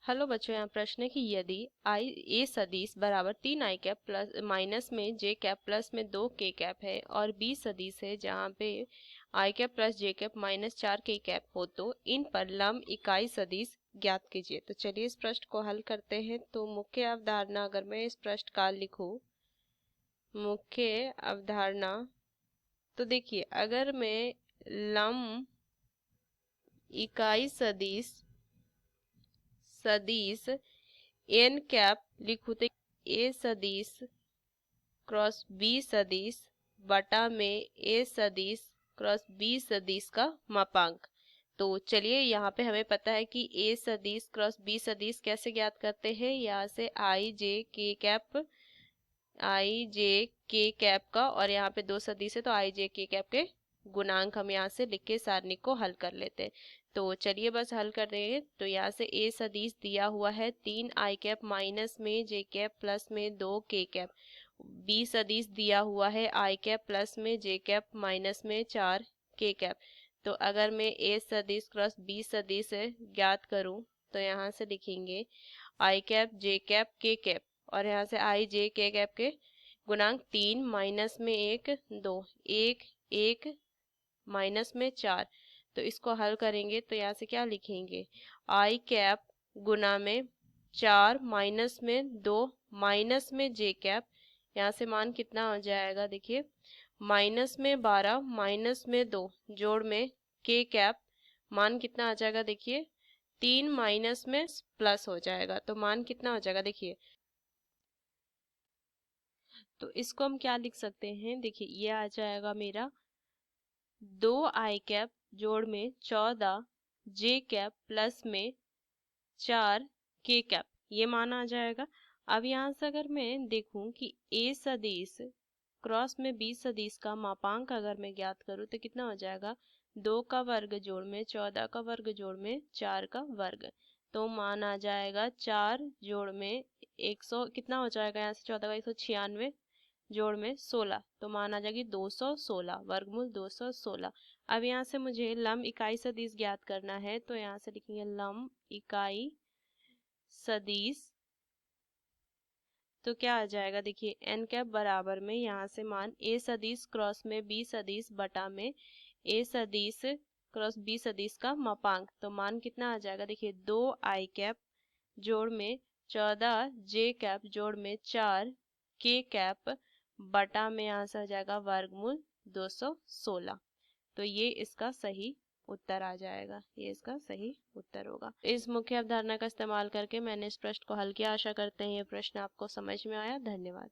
Hello बच्चों, यहाँ प्रश्न है कि यदि आई ए सदिश बराबर 3 i कैप प्लस माइनस में जे कैप प्लस में 2 k कैप है और बी सदिश है जहाँ पे आई कैप प्लस जे कैप माइनस 4 k कैप हो तो इन पर लंब इकाई सदिश ज्ञात कीजिए। तो चलिए इस प्रश्न को हल करते हैं। तो मुख्य अवधारणा अगर मैं इस प्रश्न का लिखूं, मुख्य अवधारणा, तो देखिए अगर मैं लंब इकाई सदिश एन कैप लिखूं तो ए सदिश क्रॉस बी सदिश बटा में ए सदिश क्रॉस बी सदिश का मापांक। तो चलिए यहाँ पे हमें पता है कि ए सदिश क्रॉस बी सदिश कैसे ज्ञात करते हैं। यहाँ से आई जे के कैप का और यहाँ पे 2 सदिश है तो आई जे के कैप के गुणांक हम यहाँ से लिख के सारणी को हल कर लेते हैं। तो चलिए बस हल कर रहे हैं। तो यहाँ से ए सदिश दिया हुआ है 3 i कैप माइनस में जे कैप प्लस में 2 k कैप। बी सदिश दिया हुआ है आई कैप प्लस में जे कैप माइनस में 4 k कैप। तो अगर मैं ए सदिश क्रॉस बी सदिश ज्ञात करूं तो यहाँ से लिखेंगे आई कैप जे कैप के कैप और यहाँ से आई जे के कैप के गुणांक 3 माइनस में 1 2 1 1 माइनस में 4। तो इसको हल करेंगे तो यहाँ से क्या लिखेंगे, आई कैप गुना में 4 माइनस में 2 माइनस में जे कैप। यहाँ से मान कितना हो जाएगा, देखिए माइनस में 12 माइनस में 2 जोड़ में के कैप। मान कितना आ जाएगा, देखिए 3 माइनस में प्लस हो जाएगा तो मान कितना हो जाएगा, देखिए। तो इसको हम क्या लिख सकते हैं, देखिए ये आ जाएगा मेरा 2 i कैप जोड़ में 14 जे कैप प्लस में 4 k कैप, ये मान आ जाएगा। अब यहाँ से अगर मैं देखूं कि a सदिश क्रॉस में b सदिश का मापांक अगर मैं ज्ञात करूँ तो कितना हो जाएगा, 2 का वर्ग जोड़ में 14 का वर्ग जोड़ में 4 का वर्ग। तो मान आ जाएगा 4 जोड़ में 100 कितना हो जाएगा, यहाँ से 14 का 196 जोड़ में 16 तो मान आ जाएगी 216 वर्गमूल 216। अब यहाँ से मुझे लंब इकाई सदिश ज्ञात करना है तो यहाँ से लिखेंगे लंब इकाई सदिश। तो क्या आ जाएगा, देखिए एन कैप बराबर में यहाँ से मान ए सदिश क्रॉस में बी सदिश बटा में ए सदिश क्रॉस बी सदिश का मापांक। तो मान कितना आ जाएगा, देखिए 2 i कैप जोड़ में 14 जे कैप जोड़ में 4 k कैप बटा में यहाँ से आ जाएगा वर्गमूल 216। तो ये इसका सही उत्तर आ जाएगा, ये इसका सही उत्तर होगा। इस मुख्य अवधारणा का इस्तेमाल करके मैंने इस प्रश्न को हल किया। आशा करते हैं ये प्रश्न आपको समझ में आया। धन्यवाद।